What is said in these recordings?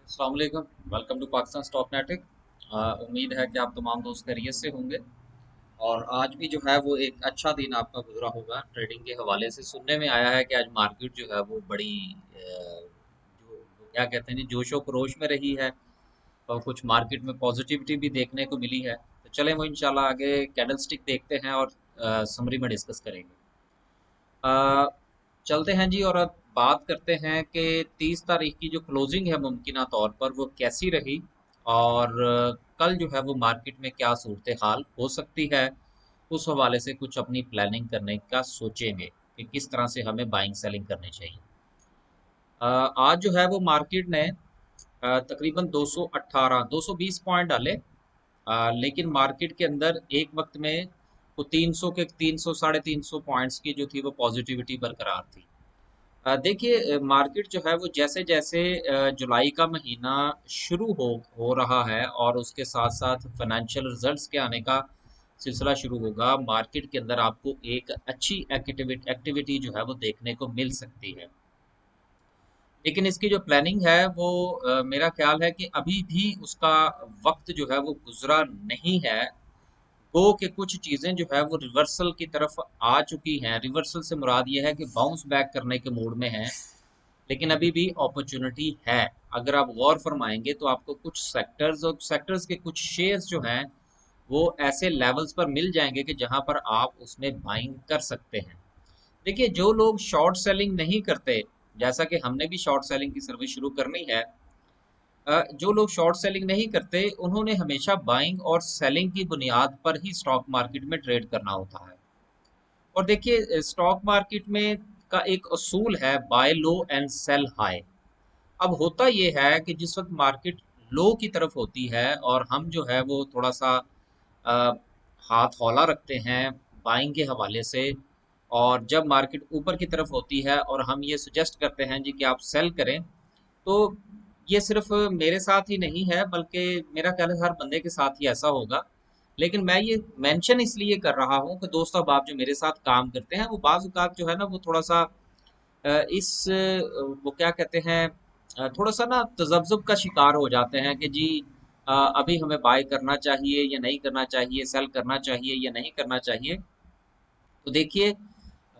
अस्सलाम वालेकुम। Welcome to Pakistan stock नेटिक। उम्मीद है कि आप तमाम दोस्त खैरियत से होंगे। और आज भी जो है वो एक अच्छा दिन आपका गुजरा होगा ट्रेडिंग के हवाले से। सुनने में आया है कि आज मार्केट जो है वो बड़ी जो वो क्या कहते हैं जी, जोशो खरोश में रही है। और कुछ मार्केट में पॉजिटिविटी भी देखने को मिली है। तो चलें वो इंशाल्लाह आगे कैंडल स्टिक देखते हैं और समरी में डिस्कस करेंगे। अ, चलते हैं जी और अब बात करते हैं कि 30 तारीख की जो क्लोजिंग है मुमकिना तौर पर वो कैसी रही। और कल जो है वो मार्केट में क्या सूरत हाल हो सकती है, उस हवाले से कुछ अपनी प्लानिंग करने का सोचेंगे कि किस तरह से हमें बाइंग सेलिंग करनी चाहिए। आज जो है वो मार्केट ने तकरीबन 218 220 पॉइंट डाले। लेकिन मार्केट के अंदर एक वक्त में वो 300 के 300 साढ़े 300 पॉइंट्स की जो थी वो पॉजिटिविटी बरकरार थी। देखिए, मार्केट जो है वो जैसे जैसे जुलाई का महीना शुरू हो रहा है और उसके साथ साथ फाइनेंशियल रिजल्ट्स के आने का सिलसिला शुरू होगा, मार्केट के अंदर आपको एक अच्छी एक्टिविटी जो है वो देखने को मिल सकती है। लेकिन इसकी जो प्लानिंग है वो मेरा ख्याल है कि अभी भी उसका वक्त जो है वो गुजरा नहीं है। गो के कुछ चीजें जो है वो रिवर्सल की तरफ आ चुकी हैं। रिवर्सल से मुराद ये है कि बाउंस बैक करने के मूड में है। लेकिन अभी भी अपॉर्चुनिटी है। अगर आप गौर फरमाएंगे तो आपको कुछ सेक्टर्स और सेक्टर्स के कुछ शेयर्स जो हैं वो ऐसे लेवल्स पर मिल जाएंगे कि जहां पर आप उसमें बाइंग कर सकते हैं। देखिए, जो लोग शॉर्ट सेलिंग नहीं करते, जैसा कि हमने भी शॉर्ट सेलिंग की सर्विस शुरू करनी है, जो लोग शॉर्ट सेलिंग नहीं करते उन्होंने हमेशा बाइंग और सेलिंग की बुनियाद पर ही स्टॉक मार्केट में ट्रेड करना होता है। और देखिए, स्टॉक मार्केट में का एक असूल है buy low and sell high. अब होता ये है कि जिस वक्त मार्केट लो की तरफ होती है और हम जो है वो थोड़ा सा अ, हाथ हौला रखते हैं बाइंग के हवाले से, और जब मार्केट ऊपर की तरफ होती है और हम ये सुजेस्ट करते हैं जी कि आप सेल करें, तो ये सिर्फ मेरे साथ ही नहीं है बल्कि मेरा ख्याल है हर बंदे के साथ ही ऐसा होगा। लेकिन मैं ये मेंशन इसलिए कर रहा हूँ कि दोस्तों, अब आप जो मेरे साथ काम करते हैं वो बाज़ औक़ात जो है ना वो थोड़ा सा वो क्या कहते हैं, थोड़ा सा ना तज़ब्ज़ुब का शिकार हो जाते हैं कि जी अभी हमें बाय करना चाहिए या नहीं करना चाहिए, सेल करना चाहिए या नहीं करना चाहिए। तो देखिए,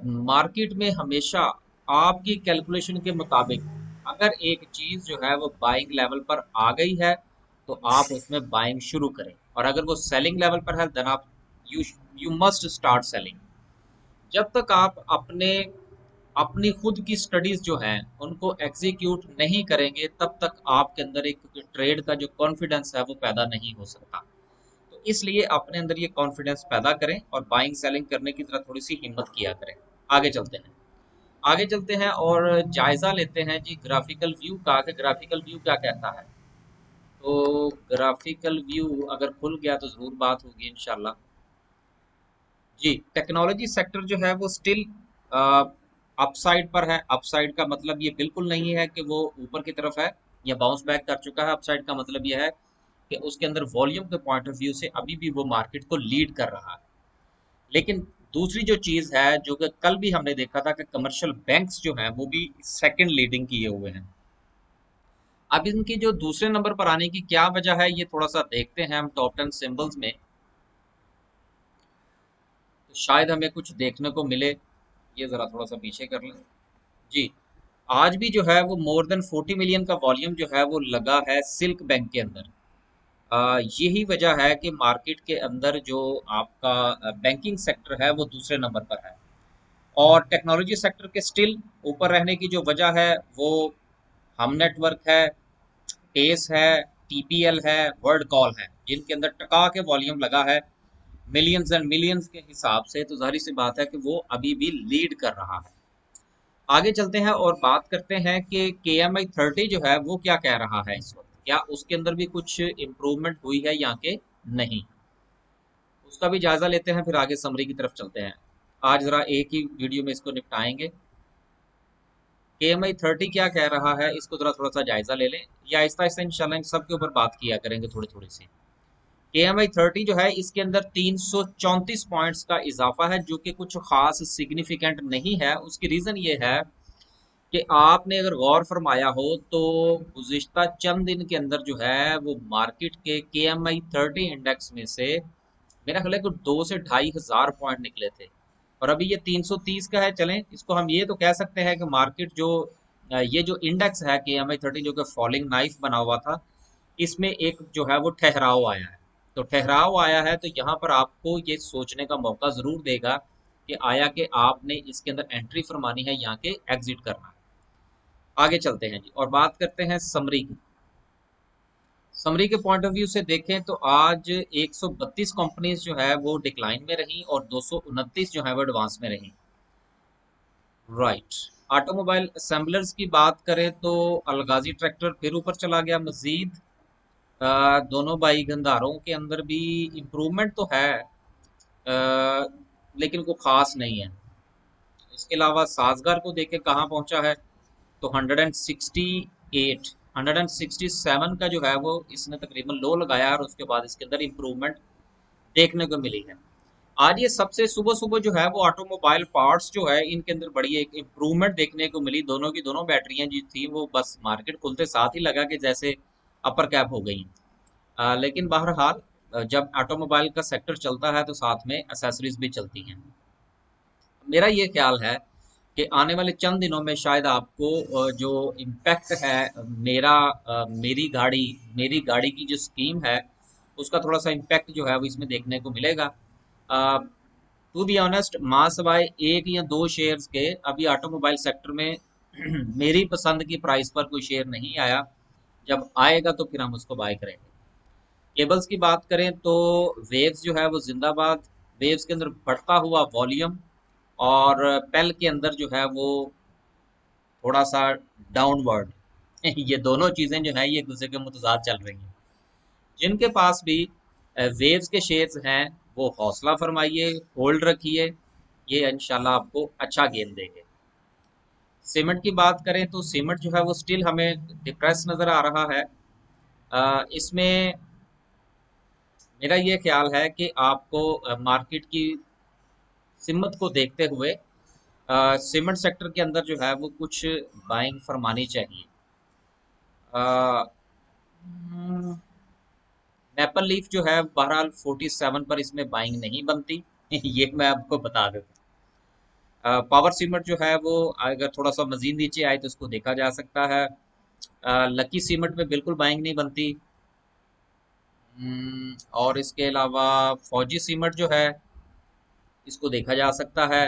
मार्केट में हमेशा आपकी कैलकुलेशन के मुताबिक अगर एक चीज़ जो है वो बाइंग लेवल पर आ गई है तो आप उसमें बाइंग शुरू करें, और अगर वो सेलिंग लेवल पर है देन आप you you must start selling. जब तक आप अपने अपनी खुद की स्टडीज जो हैं उनको एग्जीक्यूट नहीं करेंगे तब तक आपके अंदर एक ट्रेड का जो कॉन्फिडेंस है वो पैदा नहीं हो सकता। तो इसलिए अपने अंदर ये कॉन्फिडेंस पैदा करें और बाइंग सेलिंग करने की तरह थोड़ी सी हिम्मत किया करें। आगे चलते हैं। आगे चलते हैं और जायजा लेते हैं जी ग्राफिकल व्यू का, कि ग्राफिकल व्यू क्या कहता है। तो ग्राफिकल व्यू अगर खुल गया तो जरूर बात होगी इंशाल्लाह। जी, टेक्नोलॉजी सेक्टर जो है वो स्टिल अपसाइड पर है। अपसाइड का मतलब ये बिल्कुल नहीं है कि वो ऊपर की तरफ है या बाउंस बैक कर चुका है। अपसाइड का मतलब ये है कि उसके अंदर वॉल्यूम के पॉइंट ऑफ व्यू से अभी भी वो मार्केट को लीड कर रहा है। लेकिन दूसरी जो चीज है जो कि कल भी हमने देखा था कि कमर्शियल बैंक्स जो हैं वो भी सेकंड लीडिंग किए हुए हैं। अब इनकी जो दूसरे नंबर पर आने की क्या वजह है ये थोड़ा सा देखते हैं हम टॉप 10 सिंबल्स में। तो शायद हमें कुछ देखने को मिले। ये जरा थोड़ा सा पीछे कर लें। जी, आज भी जो है वो मोर देन 40 मिलियन का वॉल्यूम जो है वो लगा है सिल्क बैंक के अंदर। यही वजह है कि मार्केट के अंदर जो आपका बैंकिंग सेक्टर है वो दूसरे नंबर पर है। और टेक्नोलॉजी सेक्टर के स्टिल ऊपर रहने की जो वजह है वो हम नेटवर्क है, पेस है, टीपीएल है, वर्ल्ड कॉल है, जिनके अंदर टका के वॉल्यूम लगा है मिलियंस एंड मिलियंस के हिसाब से। तो जाहिर सी बात है कि वो अभी भी लीड कर रहा है। आगे चलते हैं और बात करते हैं कि KMI 30 जो है वो क्या कह रहा है इस वक्त, क्या उसके अंदर भी कुछ इम्प्रूवमेंट हुई है या कि नहीं, उसका भी जायजा लेते हैं फिर आगे समरी की तरफ चलते हैं। आज जरा एक ही वीडियो में इसको निपटाएंगे। KMI 30 क्या कह रहा है इसको जरा थोड़ा सा जायजा ले लें, या आहिस्ता आहिस्ता इंशाल्लाह इन सब के ऊपर बात किया करेंगे थोड़ी थोड़ी सी। KMI 30 जो है इसके अंदर 334 पॉइंट्स का इजाफा है जो कि कुछ खास सिग्निफिकेंट नहीं है। उसकी रीजन ये है कि आपने अगर गौर फरमाया हो तो गुज़िश्ता चंद दिन के अंदर जो है वो मार्केट के एम आई 30 इंडेक्स में से मेरा ख्याल है कि 2 से 2,500 पॉइंट निकले थे, और अभी ये 330 का है। चलें, इसको हम ये तो कह सकते हैं कि मार्केट जो ये जो इंडेक्स है के एम आई 30 जो कि फॉलिंग नाइफ बना हुआ था, इसमें एक जो है वो ठहराव आया है। तो ठहराव आया है तो यहाँ पर आपको ये सोचने का मौका ज़रूर देगा कि आया कि आपने इसके अंदर एंट्री फरमानी है यहाँ के एग्जिट करना है। आगे चलते हैं जी और बात करते हैं समरी की। समरी के पॉइंट ऑफ व्यू से देखें तो आज 132 कंपनीज जो है वो डिक्लाइन में रही और 229 जो है वो एडवांस में रही। राइट। ऑटोमोबाइल असेंबलर्स की बात करें तो अलगाजी ट्रैक्टर फिर ऊपर चला गया मजीद। दोनों भाई गंधारों के अंदर भी इम्प्रूवमेंट तो है, लेकिन को खास नहीं है। इसके अलावा साजगार को देख के कहाँ पहुंचा है तो 168 167 का जो है वो इसने तकरीबन लो लगाया और उसके बाद इसके अंदर इम्प्रूवमेंट देखने को मिली है। आज ये सबसे सुबह सुबह जो है वो ऑटोमोबाइल पार्ट्स जो है इनके अंदर बड़ी एक इम्प्रूवमेंट देखने को मिली। दोनों की दोनों बैटरियां जो थी वो बस मार्केट खुलते साथ ही लगा कि जैसे अपर कैप हो गई। लेकिन बहरहाल जब ऑटोमोबाइल का सेक्टर चलता है तो साथ में एसेसरीज भी चलती हैं। मेरा ये ख्याल है कि आने वाले चंद दिनों में शायद आपको जो इम्पैक्ट है मेरा मेरी गाड़ी की जो स्कीम है उसका थोड़ा सा इम्पैक्ट जो है वो इसमें देखने को मिलेगा। टू बी ऑनेस्ट, मां सवाए एक या दो शेयर्स के अभी ऑटोमोबाइल सेक्टर में मेरी पसंद की प्राइस पर कोई शेयर नहीं आया। जब आएगा तो फिर हम उसको बाय करेंगे। केबल्स की बात करें तो वेव्स जो है वो जिंदाबाद। वेव्स के अंदर बढ़ता हुआ वॉल्यूम और पेल के अंदर जो है वो थोड़ा सा डाउनवर्ड ये दोनों चीजें जो है ये एक दूसरे के मुतजाद चल रही हैं। जिनके पास भी वेव्स के शेयर्स हैं वो हौसला फरमाइए, होल्ड रखिए, ये इंशाल्लाह आपको अच्छा गेन देंगे। सीमेंट की बात करें तो सीमेंट जो है वो स्टिल हमें डिप्रेस नजर आ रहा है। इसमें मेरा ये ख्याल है कि आपको मार्केट की सिमत को देखते हुए सीमेंट सेक्टर के अंदर जो है वो कुछ बाइंग फरमानी चाहिए। मैपल लीफ जो है बहरहाल 47 पर इसमें बाइंग नहीं बनती ये मैं आपको बता देता हूँ। पावर सीमेंट जो है वो अगर थोड़ा सा मजीद नीचे आए तो उसको देखा जा सकता है। लकी सीमेंट में बिल्कुल बाइंग नहीं बनती। और इसके अलावा फौजी सीमेंट जो है इसको देखा जा सकता है।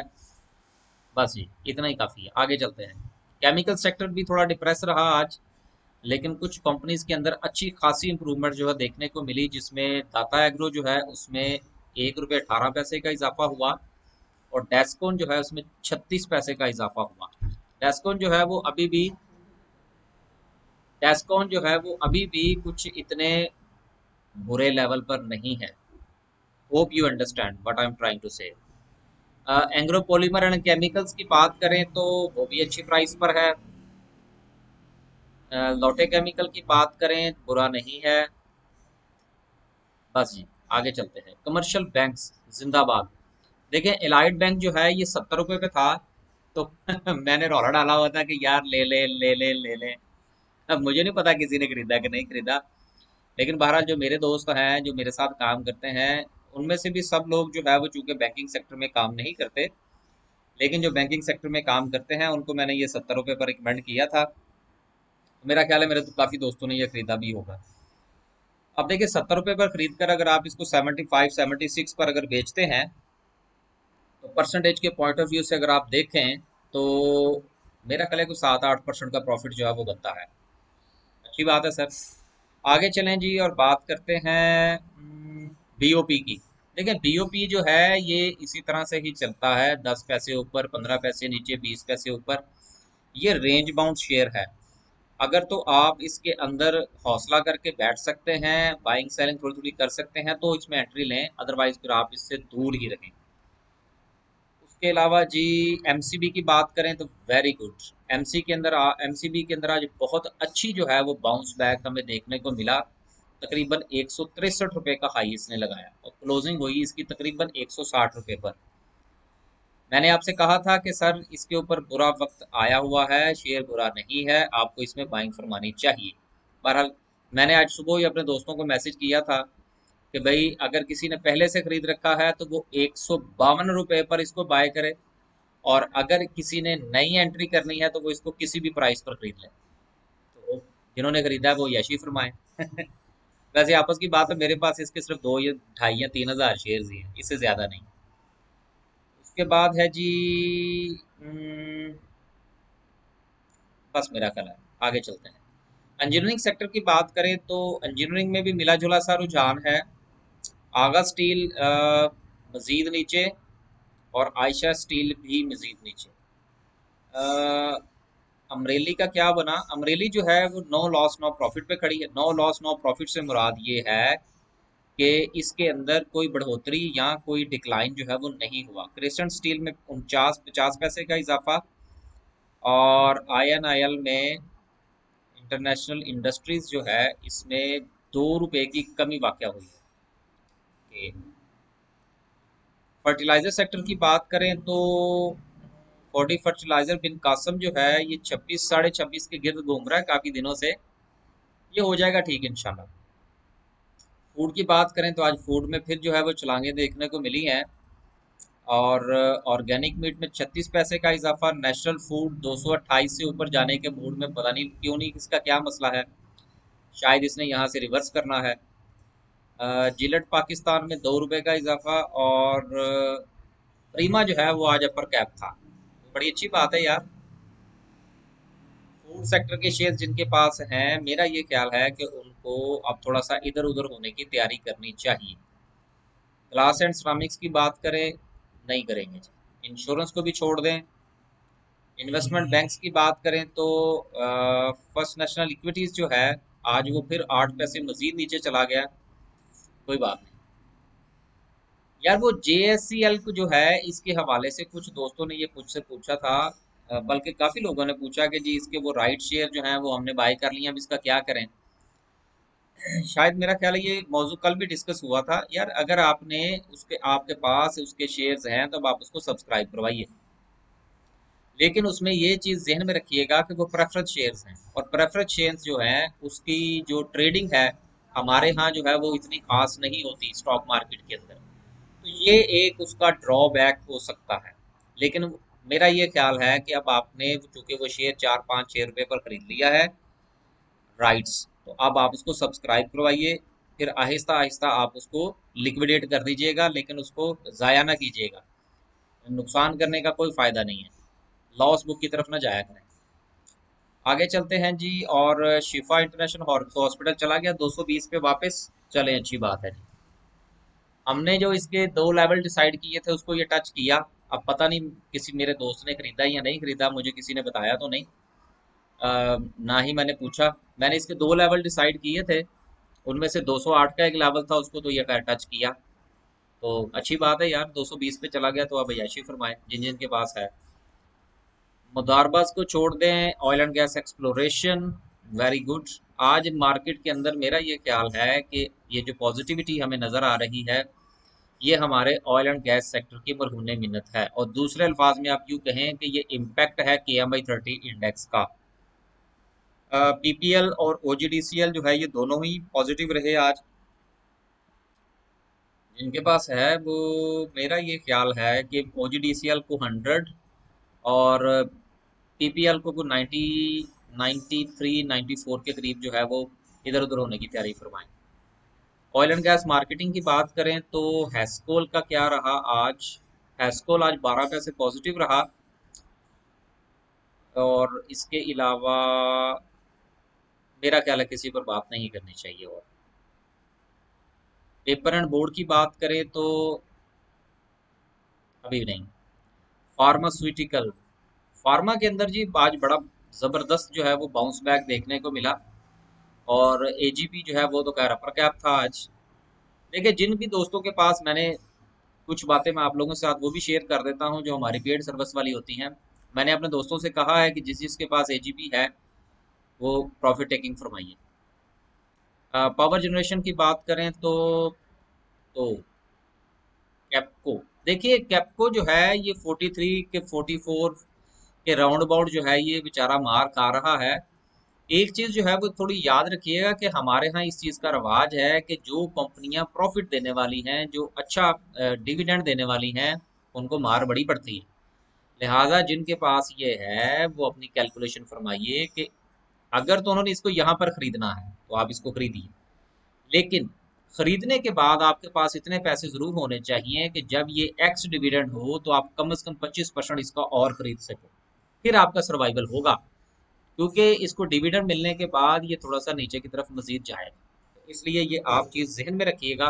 बस जी इतना ही काफ़ी है। आगे चलते हैं। केमिकल सेक्टर भी थोड़ा डिप्रेस रहा आज, लेकिन कुछ कंपनीज के अंदर अच्छी खासी इंप्रूवमेंट जो है देखने को मिली, जिसमें टाटा एग्रो जो है उसमें 1 रुपये 18 पैसे का इजाफा हुआ और डेस्कोन जो है उसमें 36 पैसे का इजाफा हुआ। डेस्कोन जो है वो अभी भी डेस्कॉन जो है वो अभी भी कुछ इतने बुरे लेवल पर नहीं है। Hope you understand what I am trying to say. Engro polymer and chemicals की बात करें तो वो भी अच्छी प्राइस पर है। लोटे केमिकल की बात करें बुरा नहीं है। बस जी आगे चलते हैं। कमर्शियल बैंक्स जिंदाबाद। देखिए एलाइड बैंक जो है ये 70 रुपये पे था तो मैंने रौला डाला हुआ था कि यार ले ले ले ले ले ले। अब मुझे नहीं पता किसी ने खरीदा कि नहीं खरीदा, लेकिन बहरहाल जो मेरे दोस्त हैं जो मेरे साथ काम करते हैं उनमें से भी सब लोग जो है वो चूंकि बैंकिंग सेक्टर में काम नहीं करते, लेकिन जो बैंकिंग सेक्टर में काम करते हैं उनको मैंने ये 70 रुपये पर रिकमेंड किया था। मेरा ख्याल है मेरे तो काफ़ी दोस्तों ने ये खरीदा भी होगा। अब देखिए 70 रुपये पर खरीद कर अगर आप इसको 75 76 पर अगर बेचते हैं तो परसेंटेज के पॉइंट ऑफ व्यू से अगर आप देखें तो मेरा ख्याल है कि 7 8% का प्रॉफिट जो है वो बनता है। अच्छी बात है सर। आगे चलें जी और बात करते हैं बीओपी की। देखिए बीओपी जो है ये इसी तरह से ही चलता है, 10 पैसे ऊपर 15 पैसे नीचे 20 पैसे ऊपर, ये रेंज बाउंड शेयर है। अगर तो आप इसके अंदर हौसला करके बैठ सकते हैं, बाइंग सेलिंग थोड़ी थोड़ी कर सकते हैं तो इसमें एंट्री लें, अदरवाइज फिर आप इससे दूर ही रहें। उसके अलावा जी एमसीबी की बात करें तो वेरी गुड। एमसीबी के अंदर आज बहुत अच्छी जो है वो बाउंस बैक हमें देखने को मिला। तकरीबन 163 रुपये का हाई इसने लगाया और क्लोजिंग हुई इसकी तकरीबन 160 रुपये पर। मैंने आपसे कहा था कि सर इसके ऊपर बुरा वक्त आया हुआ है, शेयर बुरा नहीं है, आपको इसमें बाइंग फरमानी चाहिए। बहरहाल मैंने आज सुबह ही अपने दोस्तों को मैसेज किया था कि भाई अगर किसी ने पहले से खरीद रखा है तो वो 152 रुपये पर इसको बाय करे, और अगर किसी ने नई एंट्री करनी है तो वो इसको किसी भी प्राइस पर खरीद ले। तो जिन्होंने खरीदा है वो यशी फरमाए। वैसे आपस की बात है, मेरे पास इसके सिर्फ दो या ढाई या 3 हज़ार शेयर ही हैं, इससे ज्यादा नहीं। उसके बाद है जी, बस मेरा ख्याल है आगे चलते हैं। इंजीनियरिंग सेक्टर की बात करें तो इंजीनियरिंग में भी मिला जुला सा रुझान है। आगा स्टील मजीद नीचे, और आयशा स्टील भी मजीद नीचे। अ, अमरेली का क्या बना? अमरेली जो है वो नो लॉस नो प्रॉफिट पे खड़ी है। नो लॉस नो प्रॉफिट से मुराद ये है कि इसके अंदर कोई बढ़ोतरी या कोई डिक्लाइन जो है वो नहीं हुआ। क्रिस्टन स्टील में 49-50 पैसे का इजाफा, और INIL में, इंटरनेशनल इंडस्ट्रीज जो है, इसमें 2 रुपए की कमी वाक़या हुई है। फर्टिलाइजर सेक्टर की बात करें तो फोर्टी फर्टिलाइजर बिन कासम जो है ये 26 साढ़े 26 के गिर्द घूम रहा है काफी दिनों से। ये हो जाएगा ठीक इंशाल्लाह। फूड की बात करें तो आज फूड में फिर जो है वो छलांगे देखने को मिली हैं। और ऑर्गेनिक मीट में 36 पैसे का इजाफा। नेशनल फूड 228 से ऊपर जाने के मूड में, पता नहीं क्यों नहीं, इसका क्या मसला है। शायद इसने यहाँ से रिवर्स करना है। जिलेट पाकिस्तान में 2 रुपए का इजाफा, और प्रीमा जो है वो आज अपर कैप था। तो बड़ी अच्छी बात है यार। फूड सेक्टर के शेयर जिनके पास हैं, मेरा ये ख्याल है कि उनको अब थोड़ा सा इधर उधर होने की तैयारी करनी चाहिए। ग्लास एंड सिरामिक्स की बात करें, नहीं करेंगे जी। इंश्योरेंस को भी छोड़ दें। इन्वेस्टमेंट बैंक्स की बात करें तो फर्स्ट नेशनल इक्विटीज जो है, आज वो फिर 8 पैसे मजीद नीचे चला गया। कोई बात नहीं यार। वो JSCL को जो है, इसके हवाले से कुछ दोस्तों ने ये मुझसे पूछा था, बल्कि काफी लोगों ने पूछा कि जी इसके वो राइट शेयर जो हैं वो हमने बाय कर लिए, अब इसका क्या करें। शायद मेरा ख्याल है ये मौजू कल भी डिस्कस हुआ था यार। अगर आपने उसके आपके पास उसके शेयर्स हैं तो आप उसको सब्सक्राइब करवाइए, लेकिन उसमें ये चीज़ जहन में रखिएगा कि वो प्रेफरेंस शेयर्स हैं, और प्रेफरेंस शेयर्स जो हैं उसकी जो ट्रेडिंग है हमारे यहाँ जो है वो इतनी खास नहीं होती स्टॉक मार्केट के अंदर। तो ये एक उसका ड्रॉबैक हो सकता है। लेकिन मेरा ये ख्याल है कि अब आपने चूंकि वो शेयर 4-5-6 रुपए पर खरीद लिया है, राइट्स, तो अब आप उसको सब्सक्राइब करवाइए। फिर आहिस्ता आहिस्ता आप उसको लिक्विडेट कर दीजिएगा, लेकिन उसको ज़ाया ना कीजिएगा। नुकसान करने का कोई फ़ायदा नहीं है। लॉस बुक की तरफ ना जाया करें। आगे चलते हैं जी। और शिफा इंटरनेशनल हॉस्पिटल चला गया 220 पे वापस। चलें, अच्छी बात है जी। हमने जो इसके 2 लेवल डिसाइड किए थे उसको ये टच किया। अब पता नहीं किसी मेरे दोस्त ने खरीदा या नहीं खरीदा, मुझे किसी ने बताया तो नहीं। ना ही मैंने पूछा। मैंने इसके 2 लेवल डिसाइड किए थे, उनमें से 208 का एक लेवल था, उसको तो ये खैर टच किया। तो अच्छी बात है यार, 220 पे चला गया तो अब अय्याशी फरमाए जिन जिन के पास है। मुदारबाज को छोड़ दें, oil and gas exploration, very good. आज मार्केट के अंदर मेरा ये ख्याल है कि ये जो पॉजिटिविटी हमें नज़र आ रही है, ये हमारे ऑयल एंड गैस सेक्टर की बरहूने मिन्नत है, और दूसरे अल्फाज में आप यूँ कहें कि ये इम्पैक्ट है KMI 30 इंडेक्स का। PPL और OGDCL जो है ये दोनों ही पॉजिटिव रहे आज। जिनके पास है वो, मेरा ये ख्याल है कि OGDCL को 100, और PPL को 90, 93, 94 के करीब जो है वो इधर उधर होने की तैयारी फरमाएं। ऑयल एंड गैस मार्केटिंग की बात करें तो हैस्कोल का क्या रहा आज? हैस्कोल आज 12 पैसे पॉजिटिव रहा, और इसके अलावा मेरा ख्याल है किसी पर बात नहीं करनी चाहिए। और पेपर एंड बोर्ड की बात करें तो अभी नहीं। फार्मास्यूटिकल, फार्मा के अंदर जी आज बड़ा जबरदस्त जो है वो बाउंस बैक देखने को मिला, और AGP जो है वो तो कह रहा अपर कैप था आज। देखिए, जिन भी दोस्तों के पास, मैंने कुछ बातें मैं आप लोगों के साथ वो भी शेयर कर देता हूँ जो हमारी पेड सर्विस वाली होती हैं। मैंने अपने दोस्तों से कहा है कि जिस जिसके पास AGP है वो प्रॉफिट टेकिंग फरमाइए। पावर जनरेशन की बात करें तो कैपको, देखिए कैप्को जो है ये 43 के 44 के राउंड अबाउट जो है ये बेचारा मार खा रहा है। एक चीज जो है वो थोड़ी याद रखिएगा कि हमारे यहाँ इस चीज का रवाज है कि जो कंपनियां प्रॉफिट देने वाली हैं, जो अच्छा डिविडेंड देने वाली हैं, उनको मार बड़ी पड़ती है। लिहाजा जिनके पास ये है वो अपनी कैलकुलेशन फरमाइए कि अगर तो उन्होंने इसको यहाँ पर खरीदना है तो आप इसको खरीदिए, लेकिन खरीदने के बाद आपके पास इतने पैसे जरूर होने चाहिए कि जब ये एक्स डिविडेंड हो तो आप कम से कम 25% इसका और खरीद सको, फिर आपका सर्वाइवल होगा। क्योंकि इसको डिविडेंड मिलने के बाद ये थोड़ा सा नीचे की तरफ मजीद जाएगा, तो इसलिए ये आप चीज जहन में रखिएगा।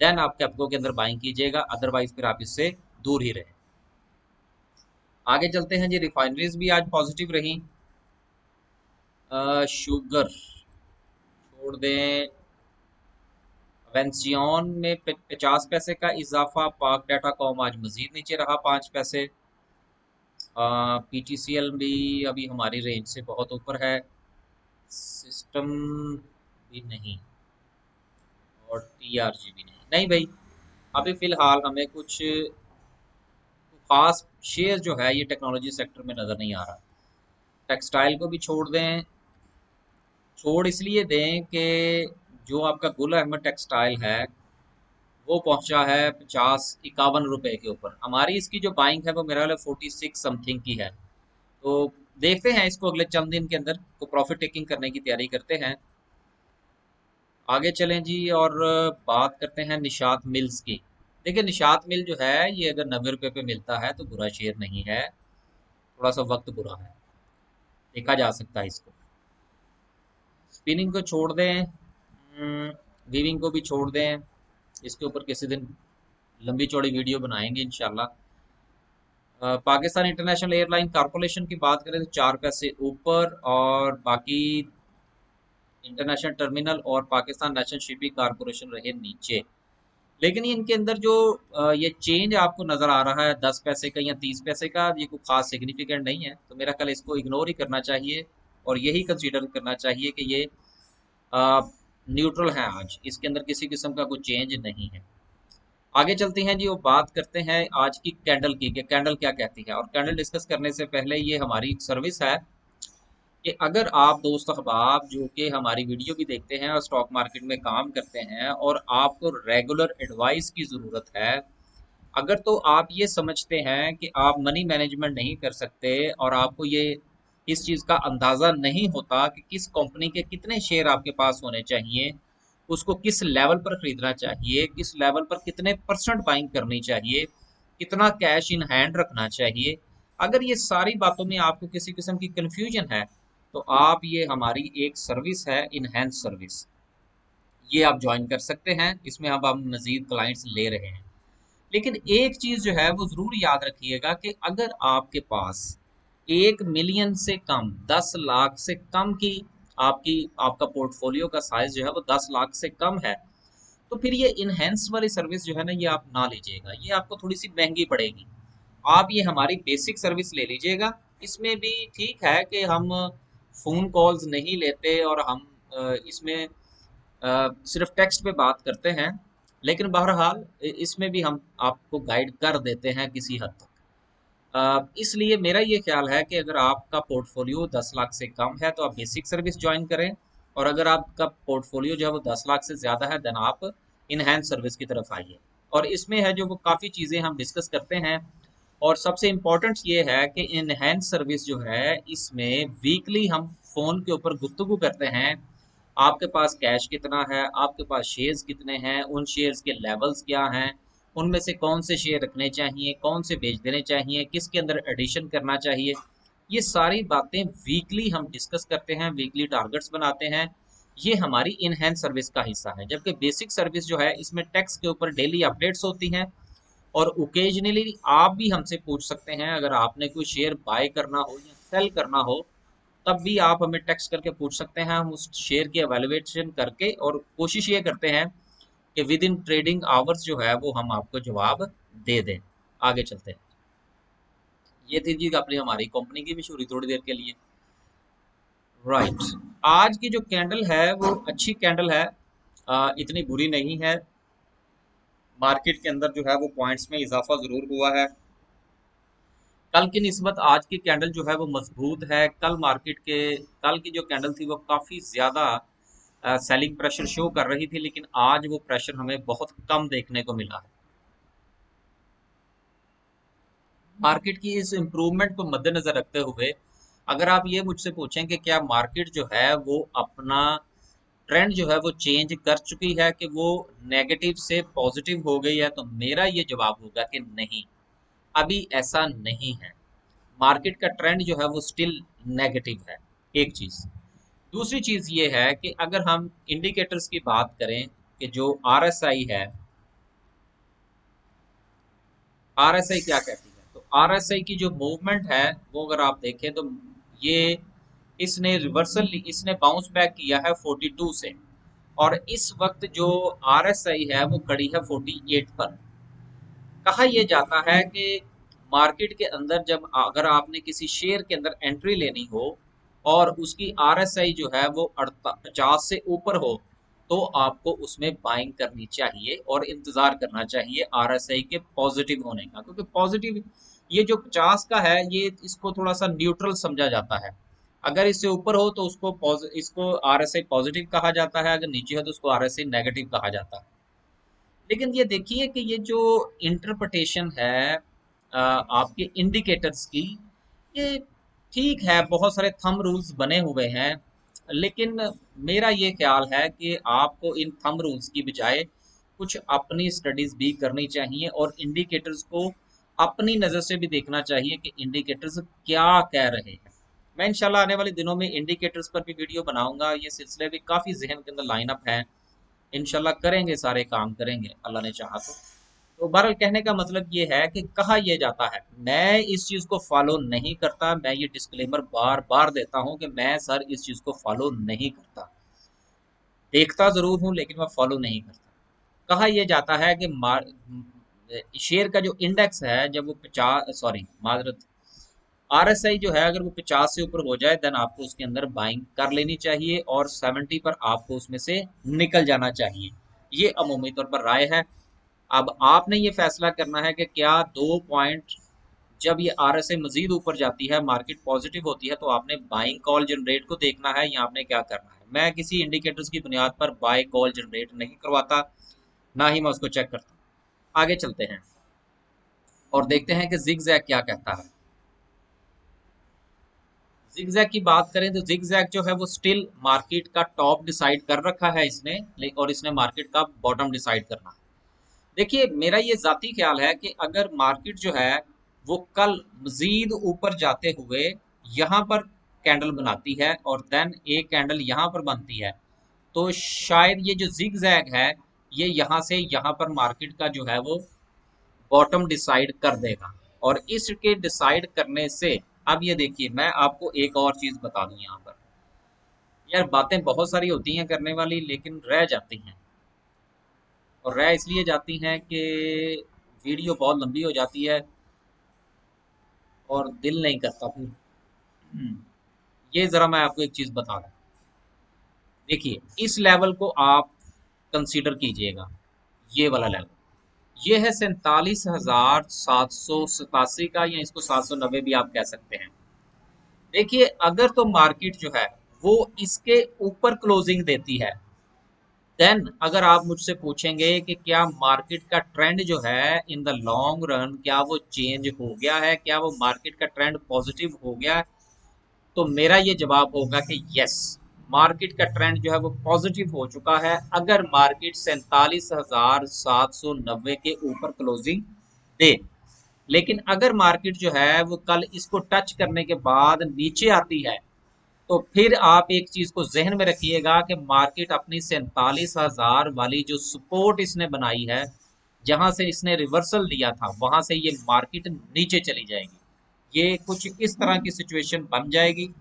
देन आप कैप्को के अंदर बाइंग कीजिएगा, अदरवाइज फिर आप इससे दूर ही रहे। आगे चलते हैं जी, रिफाइनरीज भी आज पॉजिटिव रही। शुगर छोड़ दें, वेंसियन में 50 पैसे का इजाफा, पाक डाटा कॉम आज मजीद नीचे रहा 5 पैसे। पीटीसीएल भी अभी हमारी रेंज से बहुत ऊपर है, सिस्टम भी नहीं, और टीआरजी भी नहीं। नहीं भाई, अभी फिलहाल हमें कुछ खास शेयर जो है ये टेक्नोलॉजी सेक्टर में नजर नहीं आ रहा। टेक्सटाइल को भी छोड़ दें, छोड़ इसलिए दें कि जो आपका गुल अहमद टेक्सटाइल है वो पहुंचा है 50-51 रुपए के ऊपर। हमारी इसकी जो बाइंग है वो मेरा 46 समथिंग की है। तो देखते हैं इसको अगले चंद दिन के अंदर को प्रॉफिट टेकिंग करने की तैयारी करते हैं। आगे चलें जी, और बात करते हैं निशात मिल्स की। देखिए निशात मिल जो है ये अगर 90 रुपए पे मिलता है तो बुरा शेयर नहीं है, थोड़ा सा वक्त बुरा है, देखा जा सकता है इसको। स्पिनिंग को छोड़ दें, वीविंग को भी छोड़ दें, इसके ऊपर किसी दिन लंबी चौड़ी वीडियो बनाएंगे इंशाल्लाह। पाकिस्तान इंटरनेशनल एयरलाइन कारपोरेशन की बात करें तो 4 पैसे ऊपर, और बाकी इंटरनेशनल टर्मिनल और पाकिस्तान नेशनल शिपिंग कारपोरेशन रहे नीचे। लेकिन ये इनके अंदर जो ये चेंज आपको नजर आ रहा है 10 पैसे का या 30 पैसे का, ये कोई खास सिग्निफिकेंट नहीं है, तो मेरा ख्याल इसको इग्नोर ही करना चाहिए और यही कंसीडर करना चाहिए कि ये न्यूट्रल है, आज इसके अंदर किसी किस्म का कोई चेंज नहीं है। आगे चलते हैं जी, वो बात करते हैं आज की कैंडल की कि कैंडल क्या कहती है। और कैंडल डिस्कस करने से पहले ये हमारी एक सर्विस है कि अगर आप दोस्त अहबाब जो कि हमारी वीडियो भी देखते हैं और स्टॉक मार्केट में काम करते हैं और आपको रेगुलर एडवाइस की ज़रूरत है, अगर तो आप ये समझते हैं कि आप मनी मैनेजमेंट नहीं कर सकते और आपको ये इस चीज़ का अंदाज़ा नहीं होता कि किस कंपनी के कितने शेयर आपके पास होने चाहिए, उसको किस लेवल पर खरीदना चाहिए, किस लेवल पर कितने परसेंट बाइंग करनी चाहिए, कितना कैश इन हैंड रखना चाहिए, अगर ये सारी बातों में आपको किसी किस्म की कंफ्यूजन है तो आप ये हमारी एक सर्विस है इनहेंस सर्विस, ये आप ज्वाइन कर सकते हैं। इसमें अब हम मजीद क्लाइंट्स ले रहे हैं। लेकिन एक चीज जो है वो जरूर याद रखिएगा कि अगर आपके पास 1 मिलियन से कम, 10 लाख से कम की आपका पोर्टफोलियो का साइज जो है वो 10 लाख से कम है, तो फिर ये इनहेंस वाली सर्विस जो है ना ये आप ना लीजिएगा, ये आपको थोड़ी सी महंगी पड़ेगी। आप ये हमारी बेसिक सर्विस ले लीजिएगा। इसमें भी ठीक है कि हम फोन कॉल्स नहीं लेते और हम इसमें सिर्फ टेक्स्ट पे बात करते हैं, लेकिन बहरहाल इसमें भी हम आपको गाइड कर देते हैं किसी हद तक। इसलिए मेरा ये ख्याल है कि अगर आपका पोर्टफोलियो 10 लाख से कम है तो आप बेसिक सर्विस ज्वाइन करें, और अगर आपका पोर्टफोलियो जो है वो 10 लाख से ज़्यादा है देन आप इनहैंस सर्विस की तरफ आइए। और इसमें है जो वो काफ़ी चीज़ें हम डिस्कस करते हैं, और सबसे इम्पोर्टेंट ये है कि इनहैंस सर्विस जो है इसमें वीकली हम फ़ोन के ऊपर गुफ्तगू करते हैं। आपके पास कैश कितना है, आपके पास शेयर्स कितने हैं, उन शेयर्स के लेवल्स क्या हैं, उनमें से कौन से शेयर रखने चाहिए, कौन से बेच देने चाहिए, किसके अंदर एडिशन करना चाहिए, ये सारी बातें वीकली हम डिस्कस करते हैं, वीकली टारगेट्स बनाते हैं। ये हमारी इनहैंस सर्विस का हिस्सा है। जबकि बेसिक सर्विस जो है इसमें टैक्स के ऊपर डेली अपडेट्स होती हैं, और ओकेजनली आप भी हमसे पूछ सकते हैं, अगर आपने कोई शेयर बाय करना हो या सेल करना हो तब भी आप हमें टेक्स्ट करके पूछ सकते हैं। हम उस शेयर की एवेल्युएशन करके और कोशिश ये करते हैं कि विद इन ट्रेडिंग आवर्स जो है वो हम आपको जवाब दे दें। आगे चलते हैं। ये थी जी अपनी हमारी कंपनी की मशहूरी थोड़ी देर के लिए। राइट, आज की जो कैंडल है वो अच्छी कैंडल है, इतनी बुरी नहीं है। मार्केट के अंदर जो है वो पॉइंट्स में इजाफा जरूर हुआ है। कल की निस्बत आज की कैंडल जो है वो मजबूत है। कल की जो कैंडल थी वो काफी ज्यादा सेलिंग प्रेशर शो कर रही थी, लेकिन आज वो प्रेशर हमें बहुत कम देखने को मिला है। मार्केट की इस इम्प्रूवमेंट को मद्देनजर रखते हुए अगर आप ये मुझसे पूछें कि क्या मार्केट जो है वो अपना ट्रेंड जो है वो चेंज कर चुकी है, कि वो नेगेटिव से पॉजिटिव हो गई है, तो मेरा ये जवाब होगा कि नहीं, अभी ऐसा नहीं है। मार्केट का ट्रेंड जो है वो स्टिल नेगेटिव है, एक चीज। दूसरी चीज ये है कि अगर हम इंडिकेटर्स की बात करें कि जो आरएसआई है, आरएसआई क्या कहती है, तो आरएसआई की जो मूवमेंट है वो अगर आप देखें तो ये इसने बाउंस बैक किया है 42 से, और इस वक्त जो आरएसआई है वो खड़ी है 48 पर। कहा यह जाता है कि मार्केट के अंदर जब अगर आपने किसी शेयर के अंदर एंट्री लेनी हो और उसकी आरएसआई जो है वो 50 से ऊपर हो, तो आपको उसमें बाइंग करनी चाहिए और इंतजार करना चाहिए आरएसआई के पॉजिटिव होने का, क्योंकि पॉजिटिव ये जो 50 का है ये इसको थोड़ा सा न्यूट्रल समझा जाता है। अगर इससे ऊपर हो तो इसको आरएसआई पॉजिटिव कहा जाता है, अगर नीचे हो तो उसको आरएसआई नेगेटिव कहा जाता है। लेकिन ये देखिए कि ये जो इंटरप्रिटेशन है आपके इंडिकेटर्स की, ये ठीक है, बहुत सारे थंब रूल्स बने हुए हैं, लेकिन मेरा ये ख्याल है कि आपको इन थंब रूल्स की बजाय कुछ अपनी स्टडीज भी करनी चाहिए और इंडिकेटर्स को अपनी नज़र से भी देखना चाहिए कि इंडिकेटर्स क्या कह रहे हैं। मैं इंशाल्लाह आने वाले दिनों में इंडिकेटर्स पर भी वीडियो बनाऊंगा, ये सिलसिले भी काफ़ी जहन के अंदर लाइन अप है। इंशाल्लाह करेंगे, सारे काम करेंगे अल्लाह ने चाहा तो बहरहाल कहने का मतलब ये है कि कहा यह जाता है, मैं इस चीज को फॉलो नहीं करता, मैं ये डिस्क्लेमर बार बार देता हूं कि मैं सर इस चीज को फॉलो नहीं करता, देखता जरूर हूं लेकिन मैं फॉलो नहीं करता। कहा यह जाता है कि शेयर का जो इंडेक्स है जब वो 50, सॉरी माजरत, आरएसआई जो है अगर वो 50 से ऊपर हो जाए देन आपको उसके अंदर बाइंग कर लेनी चाहिए और 70 पर आपको उसमें से निकल जाना चाहिए। ये अमूमी तौर पर राय है। अब आपने ये फैसला करना है कि क्या 2 पॉइंट जब ये आरएसआई मजीद ऊपर जाती है, मार्केट पॉजिटिव होती है, तो आपने बाइंग कॉल जनरेट को देखना है या आपने क्या करना है। मैं किसी इंडिकेटर्स की बुनियाद पर बाय कॉल जनरेट नहीं करवाता, ना ही मैं उसको चेक करता। आगे चलते हैं और देखते हैं कि जिगजैग क्या कहता है। जिगजैग की बात करें तो जिगजैग जो है वो स्टिल मार्केट का टॉप डिसाइड कर रखा है इसने, और इसने मार्केट का बॉटम डिसाइड करना है। देखिए मेरा ये जाती ख्याल है कि अगर मार्केट जो है वो कल मजीद ऊपर जाते हुए यहाँ पर कैंडल बनाती है और देन एक कैंडल यहाँ पर बनती है, तो शायद ये जो जिग जैग है ये यहाँ से यहाँ पर मार्केट का जो है वो बॉटम डिसाइड कर देगा। और इसके डिसाइड करने से, अब ये देखिए मैं आपको एक और चीज बता दूं यहाँ पर, यार बातें बहुत सारी होती हैं करने वाली लेकिन रह जाती हैं, और रह इसलिए जाती हैं कि वीडियो बहुत लंबी हो जाती है और दिल नहीं करता फिर। ये जरा मैं आपको एक चीज बता रहा हूँ, देखिए इस लेवल को आप कंसीडर कीजिएगा, ये वाला लेवल, ये है 47,787 का, या इसको 790 भी आप कह सकते हैं। देखिए अगर तो मार्केट जो है वो इसके ऊपर क्लोजिंग देती है, देन अगर आप मुझसे पूछेंगे कि क्या मार्केट का ट्रेंड जो है इन द लॉन्ग रन क्या वो चेंज हो गया है, क्या वो मार्केट का ट्रेंड पॉजिटिव हो गया है, तो मेरा ये जवाब होगा कि यस, मार्केट का ट्रेंड जो है वो पॉजिटिव हो चुका है अगर मार्केट 47,790 के ऊपर क्लोजिंग दे। लेकिन अगर मार्केट जो है वो कल इसको टच करने के बाद नीचे आती है, तो फिर आप एक चीज को जहन में रखिएगा कि मार्केट अपनी 47,000 वाली जो सपोर्ट इसने बनाई है, जहां से इसने रिवर्सल दिया था, वहां से ये मार्केट नीचे चली जाएगी। ये कुछ इस तरह की सिचुएशन बन जाएगी।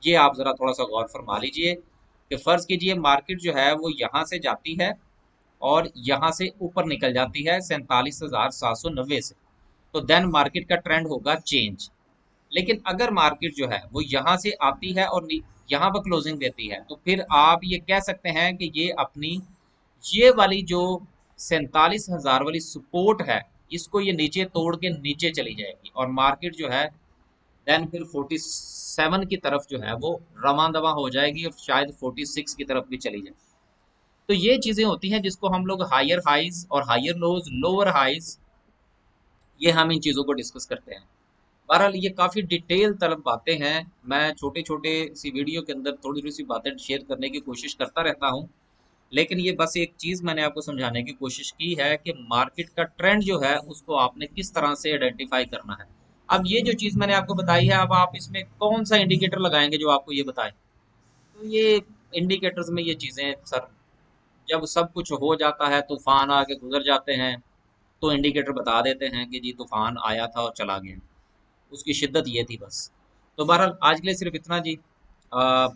ये आप जरा थोड़ा सा गौर फरमा लीजिए कि फर्ज कीजिए मार्केट जो है वो यहाँ से जाती है और यहाँ से ऊपर निकल जाती है 47,790 से, तो देन मार्केट का ट्रेंड होगा चेंज। लेकिन अगर मार्केट जो है वो यहाँ से आती है और यहाँ पर क्लोजिंग देती है, तो फिर आप ये कह सकते हैं कि ये अपनी ये वाली जो 47,000 वाली सपोर्ट है, इसको ये नीचे तोड़ के नीचे चली जाएगी और मार्केट जो है देन फिर 47 की तरफ जो है वो रवां दवा हो जाएगी और शायद 46 की तरफ भी चली जाए। तो ये चीजें होती हैं जिसको हम लोग हायर हाइज और हायर लोज, लोअर हाइज, ये हम इन चीजों को डिस्कस करते हैं। बहरहाल ये काफी डिटेल तलब बातें हैं। मैं छोटे छोटे सी वीडियो के अंदर थोड़ी थोड़ी सी बातें शेयर करने की कोशिश करता रहता हूँ, लेकिन ये बस एक चीज मैंने आपको समझाने की कोशिश की है कि मार्केट का ट्रेंड जो है उसको आपने किस तरह से आइडेंटिफाई करना है। अब ये जो चीज मैंने आपको बताई है, अब आप इसमें कौन सा इंडिकेटर लगाएंगे जो आपको ये बताए? तो ये इंडिकेटर्स में ये चीजें सर, जब सब कुछ हो जाता है, तूफान आके गुजर जाते हैं, तो इंडिकेटर बता देते हैं कि जी तूफान आया था और चला गया। उसकी शिद्दत ये थी बस। तो बहरहाल आज के लिए सिर्फ इतना जी। आ,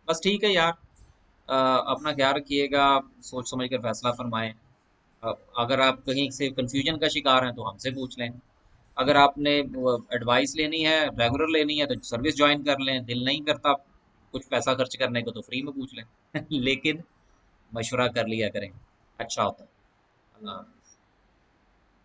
बस ठीक है यार। अपना ख्याल रखिएगा, सोच समझ कर फैसला फरमाएं। अगर आप कहीं से कंफ्यूजन का शिकार हैं तो हमसे पूछ लें। अगर आपने एडवाइस लेनी है, रेगुलर लेनी है, तो सर्विस ज्वाइन कर लें। दिल नहीं करता कुछ पैसा खर्च करने को तो फ्री में पूछ लें लेकिन मशवरा कर लिया करें, अच्छा होता है। अल्लाह